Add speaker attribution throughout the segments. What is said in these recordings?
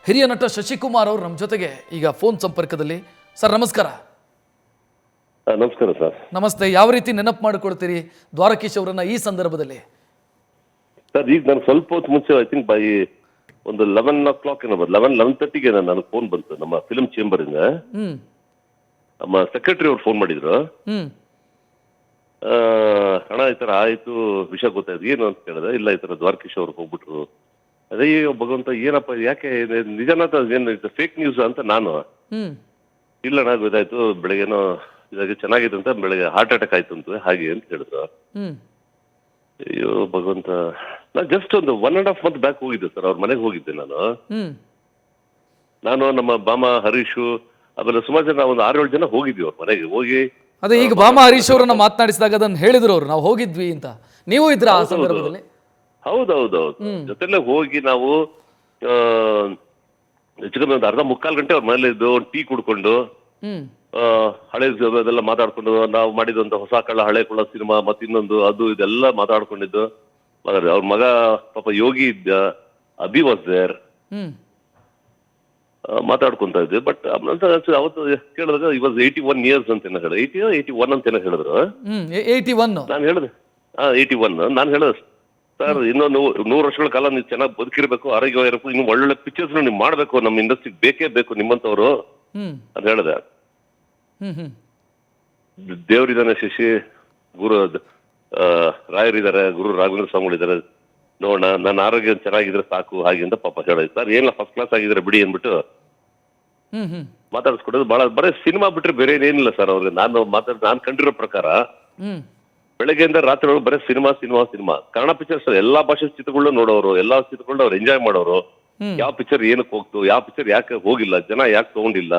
Speaker 1: ಹಿರಿಯ ನಟ ಶಶಿಕುಮಾರ್ ಅವರು ನಮ್ಮ ಜೊತೆಗೆ ಈಗ ಫೋನ್ ಸಂಪರ್ಕದಲ್ಲಿ. ಸರ್ ನಮಸ್ಕಾರ.
Speaker 2: ನಮಸ್ಕಾರ ಸರ್.
Speaker 1: ನಮಸ್ತೆ. ಯಾವ ರೀತಿ ನೆನಪು ಮಾಡಿಕೊಳ್ತೀರಿ ದ್ವಾರಕೀಶ್ ಅವರನ್ನ ಈ ಸಂದರ್ಭದಲ್ಲಿ?
Speaker 2: ಸರ್ ಈಗ ನಾನು ಸ್ವಲ್ಪ ಹೊತ್ತು ಮುಂಚೆ ಐ ಥಿಂಕ್ ಬೈ ಒಂದು 11 o'clock 11:30ಗೆ ನನಗೆ ಫೋನ್ ಬಂತು ನಮ್ಮ ಫಿಲ್ಮ್ ಚೇಂಬರ್ ಇಂದ. ನಮ್ಮ ಸೆಕ್ರೆಟರಿ ಅವ್ರು ಫೋನ್ ಮಾಡಿದ್ರು. ಹಣ ಈ ತರ ಆಯ್ತು, ವಿಷಯ ಗೊತ್ತಾಯ್ತು, ಏನು ಅಂತ ಕೇಳಿದೆ. ಇಲ್ಲ ಈ ತರ ದ್ವಾರಕೀಶ್ ಅವ್ರಿಗೆ ಹೋಗ್ಬಿಟ್ರು. ಅದೇ ಭಗವಂತ ಏನಪ್ಪ, ಯಾಕೆ ನಿಜನ ಏನು ಫೇಕ್ ನ್ಯೂಸ್ ಅಂತ ನಾನು. ಇಲ್ಲ ನಾ ಗೊತ್ತಾಯ್ತು, ಬೆಳಗ್ಗೆನೋ ಇದಾಗಿ ಚೆನ್ನಾಗಿದೆ ಅಂತ, ಬೆಳಗ್ಗೆ ಹಾರ್ಟ್ ಅಟ್ಯಾಕ್ ಆಯ್ತು ಅಂತ ಹಾಗೆ ಅಂತ ಹೇಳಿದ್ರು. ಅಯ್ಯೋ ಭಗವಂತ, ನಾನು ಜಸ್ಟ್ ಒಂದು 1.5 month ಬ್ಯಾಕ್ ಹೋಗಿದ್ದೆ ಸರ್, ಅವ್ರ ಮನೆಗೆ ಹೋಗಿದ್ದೆ ನಾನು ನಮ್ಮ ಬಾಮ ಹರೀಶು ಆಮೇಲೆ ಸುಮಾರು ಜನ, ಒಂದು 6-7 ಜನ ಹೋಗಿದ್ವಿ ಅವ್ರ ಮನೆಗೆ. ಹೋಗಿ
Speaker 1: ಅದೇ ಈಗ ಬಾಮ ಹರೀಶ್ ಅವರನ್ನ ಮಾತನಾಡಿಸಿದಾಗ ಅದನ್ನ ಹೇಳಿದ್ರು ಅವ್ರು, ನಾವು ಹೋಗಿದ್ವಿ ಅಂತ. ನೀವು ಇದ್ರ ಆ ಸಂದರ್ಭದಲ್ಲಿ?
Speaker 2: ಹೌದೌದೌದು, ಜೊತೆಲೆ ಹೋಗಿ ನಾವು ಹೆಚ್ಚು ಕಮ್ಮಿ ಒಂದು 1/2-3/4 ಗಂಟೆ ಅವ್ರ ಮನೇಲಿ ಇದ್ದು, ಟೀ ಕುಡ್ಕೊಂಡು ಹಳೆ ಅದೆಲ್ಲ ಮಾತಾಡ್ಕೊಂಡು, ನಾವು ಮಾಡಿದಂತ ಹೊಸ ಕಳ್ಳ ಹಳೆ ಕುಳ್ಳ ಸಿನಿಮಾ ಮತ್ತೆ ಇನ್ನೊಂದು ಅದು ಇದೆಲ್ಲ ಮಾತಾಡ್ಕೊಂಡಿದ್ದು. ಅವ್ರ ಮಗ ಪಾಪ ಯೋಗಿ ಇದ್ದ, ಅಭಿ ವಾಸ್ ದೇರ್, ಮಾತಾಡ್ಕೊಂತ ಇದ್ವಿ. ಬಟ್ ಅವತ್ತು ಕೇಳಿದಾಗ ಇವಾಸ್ 81 years ಅಂತ ಏನೋ ಹೇಳಿದ್ರು. 81 ಅಂತ ಏನೋ ಹೇಳಿದ್ರು.
Speaker 1: 81
Speaker 2: ನಾನು ಹೇಳಿದೆ 81. ನಾನು ಹೇಳಿದೆ ಸರ್, ಇನ್ನೊಂದು 100 ವರ್ಷಗಳ ಕಾಲ ನೀವು ಚೆನ್ನಾಗಿ ಬದುಕಿರ್ಬೇಕು, ಆರೋಗ್ಯವಾಗಿರ್ಬೇಕು, ಇನ್ನು ಒಳ್ಳೊಳ್ಳೆ ಪಿಕ್ಚರ್ಸ್ ನೀವು ಮಾಡ್ಬೇಕು, ನಮ್ಮ ಇಂಡಸ್ಟ್ರಿಗೆ ಬೇಕೇ ಬೇಕು ನಿಮ್ಮಂತವ್ರು ಅಂತ ಹೇಳಿದೆ. ದೇವರಿದ್ದಾನೆ, ಶಶಿ ಗುರು ರಾಯರಿದ್ದಾರೆ, ಗುರು ರಾಘವೇಂದ್ರ ಸ್ವಾಮಿಗಳಿದ್ದಾರೆ, ನೋಡೋಣ ನನ್ನ ಆರೋಗ್ಯ ಚೆನ್ನಾಗಿದ್ರೆ ಸಾಕು ಹಾಗೆ ಅಂತ ಪಾಪ ಹೇಳಿದ್ರು. ಸರ್ ಏನಿಲ್ಲ, ಫಸ್ಟ್ ಕ್ಲಾಸ್ ಆಗಿದ್ರೆ ಬಿಡಿ ಅಂದ್ಬಿಟ್ಟು ಮಾತಾಡಿಸ್ಕೊಡೋದು. ಬರೀ ಸಿನಿಮಾ ಬಿಟ್ರೆ ಬೇರೆ ಏನಿಲ್ಲ ಸರ್ ಅವ್ರಿಗೆ. ನಾನು ಕಂಡಿರೋ ಪ್ರಕಾರ ಬೆಳಗ್ಗೆಯಿಂದ ರಾತ್ರಿ ಒಳಗೆ ಬರೀ cinema cinema cinema. Kannada pictures ಎಲ್ಲಾ ಭಾಷೆ ಚಿತ್ರಗಳನ್ನ ನೋಡೋರು, ಎಲ್ಲಾ ಚಿತ್ರಗಳನ್ನ ಅವ್ರು ಎಂಜಾಯ್ ಮಾಡೋರು. ಯಾವ ಪಿಕ್ಚರ್ ಏನಕ್ಕೆ ಹೋಗ್ತು, ಯಾವ ಪಿಕ್ಚರ್ ಯಾಕೆ ಹೋಗಿಲ್ಲ, ಜನ ಯಾಕೆ ತಗೊಂಡಿಲ್ಲ,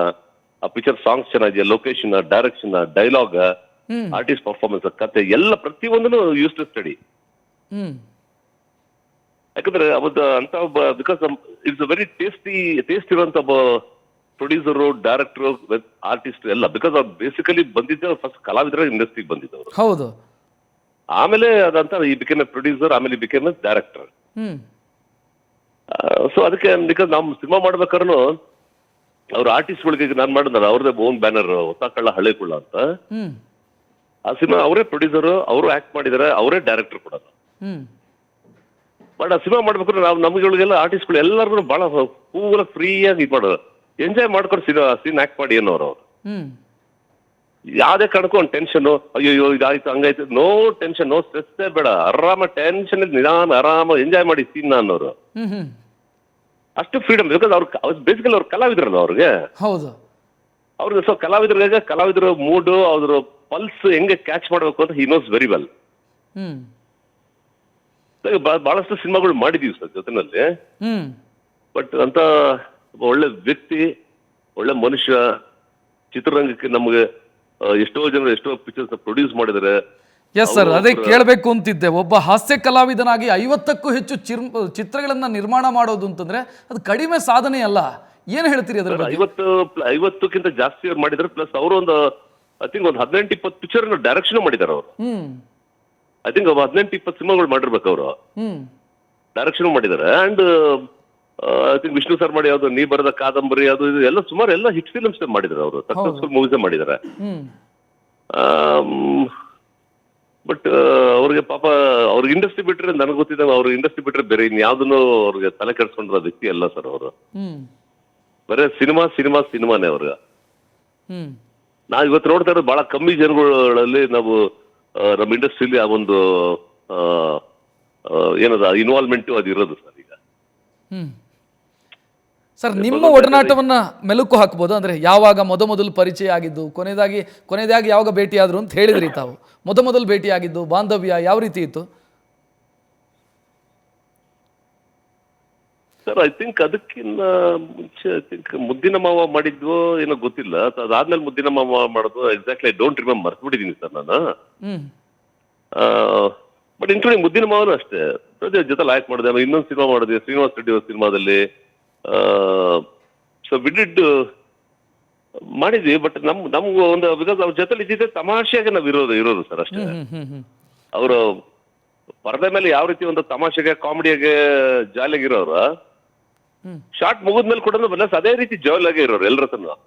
Speaker 2: ಆ ಪಿಕ್ಚರ್ ಸಾಂಗ್ಸ್ ಚೆನ್ನಾಗಿದೆಯಾ, location, direction, dialogue, artist performance, ಕತೆ ಎಲ್ಲ ಪ್ರತಿಯೊಂದನ್ನು ಯೂಸ್ ಟು ಸ್ಟಡಿ. ಯಾಕಂದ್ರೆ ಅವತ್ತು ಅಂತ ಒಬ್ಬ, ಬಿಕಾಸ್ ಇಟ್ಸ್ ವೆರಿ ಟೇಸ್ಟಿ ಇರುವಂತ ಒಬ್ಬ ಪ್ರೊಡ್ಯೂಸರು, ಡೈರೆಕ್ಟರ್, ಆರ್ಟಿಸ್ಟ್ ಎಲ್ಲ. ಬಿಕಾಸ್ ಅವ್ರು ಬೇಸಿಕಲಿ ಬಂದಿದ್ದೆ ಫಸ್ಟ್ ಕಲಾವಿದರ ಇಂಡಸ್ಟ್ರಿಗೆ ಬಂದಿದ್ದವರು.
Speaker 1: ಹೌದು.
Speaker 2: ಆಮೇಲೆ ಅದಂತ ಈ ಬಿಕೇಮ್ ಎ ಪ್ರೊಡ್ಯೂಸರ್, ಆಮೇಲೆ ಬಿಕೇಮ್ ಎ ಡೈರೆಕ್ಟರ್. ಸೊ ಅದಕ್ಕೆ ಬಿಕಾಸ್ ನಾವು ಸಿನಿಮಾ ಮಾಡ್ಬೇಕಾದ್ರೂ ಅವ್ರ ಆರ್ಟಿಸ್ಟ್ಗಳಿಗೆ ನಾನು ಮಾಡಿದಾರೆ ಅವ್ರದೇ ಓನ್ ಬ್ಯಾನರ್, ಹೊಸ ಕಳ್ಳ ಹಳೆ ಕುಳ್ಳ ಅಂತ. ಆ ಸಿನಿಮಾ ಅವರೇ ಪ್ರೊಡ್ಯೂಸರ್, ಅವರು ಆಕ್ಟ್ ಮಾಡಿದಾರೆ, ಅವರೇ ಡೈರೆಕ್ಟರ್ ಕೂಡ. ಬಟ್ ಆ ಸಿನಿಮಾ ಮಾಡ್ಬೇಕಾದ್ರೆ ನಾವು ನಮ್ಗಳಿಗೆಲ್ಲ ಆರ್ಟಿಸ್ಟ್ಗಳು ಎಲ್ಲರಿಗೂ ಬಹಳ ಪೂರ ಫ್ರೀಯಾಗಿ ಇದು ಮಾಡೋದು, ಎಂಜಾಯ್ ಮಾಡ್ಕೊಂಡು ಸೀನ್ ಆಕ್ಟ್ ಮಾಡಿ ಏನೋರು ಅವ್ರು. ಯಾವ್ದೇ ಕಾರಣಕ್ಕೂ ಒಂದು ಟೆನ್ಷನ್, ಅಯ್ಯೋ ಇದಾಯ್ತು ಹಂಗಾಯ್ತು, ನೋ ಟೆನ್ಷನ್, ನೋ ಸ್ಟ್ರೆಸ್ಸೇ ಬೇಡ, ಆರಾಮ ಟೆನ್ಷನ್ ನಿಧಾನ ಆರಾಮ ಎಂಜಾಯ್ ಮಾಡಿ ಸೀನ್ ಅನ್ನೋರು. ಅಷ್ಟು ಫ್ರೀಡಮ್. ಬಿಕಾಸ್ ಅವ್ರು ಬೇಸಿಕಲಿ ಅವ್ರು ಕಲಾವಿದ್ರಲ್ಲ ಅವ್ರಿಗೆ.
Speaker 1: ಹೌದು.
Speaker 2: ಅವ್ರಿಗೆ ಸೊ ಕಲಾವಿದರ ಮೂಡು, ಅವ್ರ ಪಲ್ಸ್ ಹೆಂಗೆ ಕ್ಯಾಚ್ ಮಾಡ್ಬೇಕು ಅಂತ ಹಿ ನೋಸ್ ವೆರಿ ವೆಲ್. ಬಹಳಷ್ಟು ಸಿನಿಮಾಗಳು ಮಾಡಿದೀವಿ ಸರ್ ಜೊತೆನಲ್ಲಿ. ಬಟ್ ಅಂತ ಒಳ್ಳೆ ವ್ಯಕ್ತಿ, ಒಳ್ಳೆ ಮನುಷ್ಯ, ಚಿತ್ರರಂಗಕ್ಕೆ ನಮ್ಗೆ ಎಷ್ಟೋ ಜನರು ಎಷ್ಟೋ ಪಿಕ್ಚರ್ಸ್ ಪ್ರೊಡ್ಯೂಸ್ ಮಾಡಿದ್ದಾರೆ.
Speaker 1: ಎಸ್ ಸರ್, ಅದೇ ಕೇಳಬೇಕು ಅಂತಿದ್ದೆ. ಒಬ್ಬ ಹಾಸ್ಯ ಕಲಾವಿದನಾಗಿ 50ಕ್ಕೂ ಹೆಚ್ಚು ಚಿತ್ರಗಳನ್ನ ನಿರ್ಮಾಣ ಮಾಡೋದು ಅಂತಂದ್ರೆ ಅದು ಕಡಿಮೆ ಸಾಧನೆ ಅಲ್ಲ. ಏನ್ ಹೇಳ್ತೀರಿ ಅದ್ರ ಬಗ್ಗೆ?
Speaker 2: 50ಕ್ಕಿಂತ ಜಾಸ್ತಿ ಅವ್ರು ಮಾಡಿದ್ದಾರೆ. ಪ್ಲಸ್ ಅವರು ಒಂದು ಐ ಥಿಂಕ್ ಒಂದು 18-20 ಪಿಕ್ಚರ್ ಡೈರೆಕ್ಷನ್ ಮಾಡಿದ್ದಾರೆ ಅವರು. ಐ ಥಿಂಕ್ 18-20 ಸಿನಿಮಾಗಳು ಮಾಡಿರ್ಬೇಕು ಅವರು, ಡೈರೆಕ್ಷನ್ ಮಾಡಿದ್ದಾರೆ. And I think Vishnu sir ಮಾಡಿ ಯಾವ್ದು ನೀ ಬರೆದ ಕಾದಂಬರಿ, ಅದು ಇದು ಎಲ್ಲ ಸುಮಾರು ಎಲ್ಲ ಹಿಟ್ ಫಿಲ್ಮ್ಸ್ ಮಾಡಿದ್ದಾರೆ ಅವರು, ಸಕ್ಸಸ್ಫುಲ್ ಮೂವೀಸ್ ಮಾಡಿದ್ದಾರೆ. ಬಟ್ ಅವ್ರಿಗೆ ಪಾಪ ಅವ್ರಿಗೆ ಇಂಡಸ್ಟ್ರಿ ಬಿಟ್ರೆ, ನನಗೆ ಗೊತ್ತಿದ್ದ ಅವ್ರ ಇಂಡಸ್ಟ್ರಿ ಬಿಟ್ರೆ ಬೇರೆ ಇನ್ಯಾವ್ದನ್ನು ಅವ್ರಿಗೆ ತಲೆ ಕೆಡಿಸ್ಕೊಂಡಿರೋ ವ್ಯಕ್ತಿ ಅಲ್ಲ ಸರ್ ಅವರು. ಬರೇ ಸಿನಿಮಾನೇ ಅವ್ರಿಗೆ. ನಾವ್ ಇವತ್ತು ನೋಡ್ತಾ ಇರೋದು ಬಹಳ ಕಮ್ಮಿ ಜನಗಳಲ್ಲಿ ನಾವು ನಮ್ಮ ಇಂಡಸ್ಟ್ರಿಲಿ ಆ ಒಂದು ಏನದ ಇನ್ವಾಲ್ವ್ಮೆಂಟ್ ಅದು ಇರೋದು ಸರ್ ಈಗ.
Speaker 1: ಸರ್, ನಿಮ್ಮ ಒಡನಾಟವನ್ನ ಮೆಲುಕು ಹಾಕ್ಬೋದು ಅಂದ್ರೆ ಯಾವಾಗ ಮೊದಲು ಪರಿಚಯ ಆಗಿದ್ದು, ಕೊನೆಯದಾಗಿ ಯಾವಾಗ ಭೇಟಿಯಾದ್ರು ಅಂತ ಹೇಳಿದ್ರಿ ತಾವು. ಮೊದಲು ಭೇಟಿಯಾಗಿದ್ದು, ಬಾಂಧವ್ಯ ಯಾವ ರೀತಿ ಇತ್ತು
Speaker 2: ಸರ್? ಐ ಥಿಂಕ್ ಅದಕ್ಕಿಂತ ಮುಂಚೆ ಐ ಥಿಂಕ್ ಮುದ್ದಿನ ಮಾವ ಮಾಡಿದ್ವೋ ಏನೋ ಗೊತ್ತಿಲ್ಲ. ಅದಾದ್ಮೇಲೆ ಮುದ್ದಿನ ಮಾವ ಮಾಡೋದು ಎಕ್ಸಾಕ್ಟ್ಲಿ ಐ ಡೋಂಟ್ ರಿಮೆಂಬರ್, ಮರ್ತ್ಬಿಟ್ಟಿದ್ದೀನಿ ಸರ್ ನಾನು. ಬಟ್ ಇನ್ಕ್ಲೂಡಿಂಗ್ ಮುದ್ದಿನ ಮಾವನು ಅಷ್ಟೇ ಜೊತೆ ಲೈಕ್ ಮಾಡಿದೆ. ಇನ್ನೊಂದು ಸಿನಿಮಾ ಮಾಡಿದ್ವಿ, ಶ್ರೀನಿವಾಸ್ ರೆಡ್ಡಿ ಅವ್ರ ಸಿನಿಮಾದಲ್ಲಿ. ಸೊ ವಿಡಿಡ್ ಮಾಡಿದ್ವಿ. ಬಟ್ ನಮ್ಗೆ ಒಂದು ಬಿಕಾಸ್ ಅವ್ರ ಜೊತೆಲಿ ಇದ್ದಿದ್ದೆ ತಮಾಷೆಗೆ ನಾವು ಇರೋದು ಸರ್ ಅಷ್ಟೇ. ಅವರು ಪರದೆ ಮೇಲೆ ಯಾವ ರೀತಿ ಒಂದು ತಮಾಷೆಗೆ, ಕಾಮಿಡಿಯಾಗೆ, ಜಾಲಿಯಾಗಿರೋರು, ಶಾರ್ಟ್ ಮುಗಿದ್ಮೇಲೆ ಕೂಡ ಬನ್ನಸ್ ಅದೇ ರೀತಿ ಜಾಯ್ಲ್ ಆಗೇ ಇರೋರು ಎಲ್ಲರ ಹತ್ರನು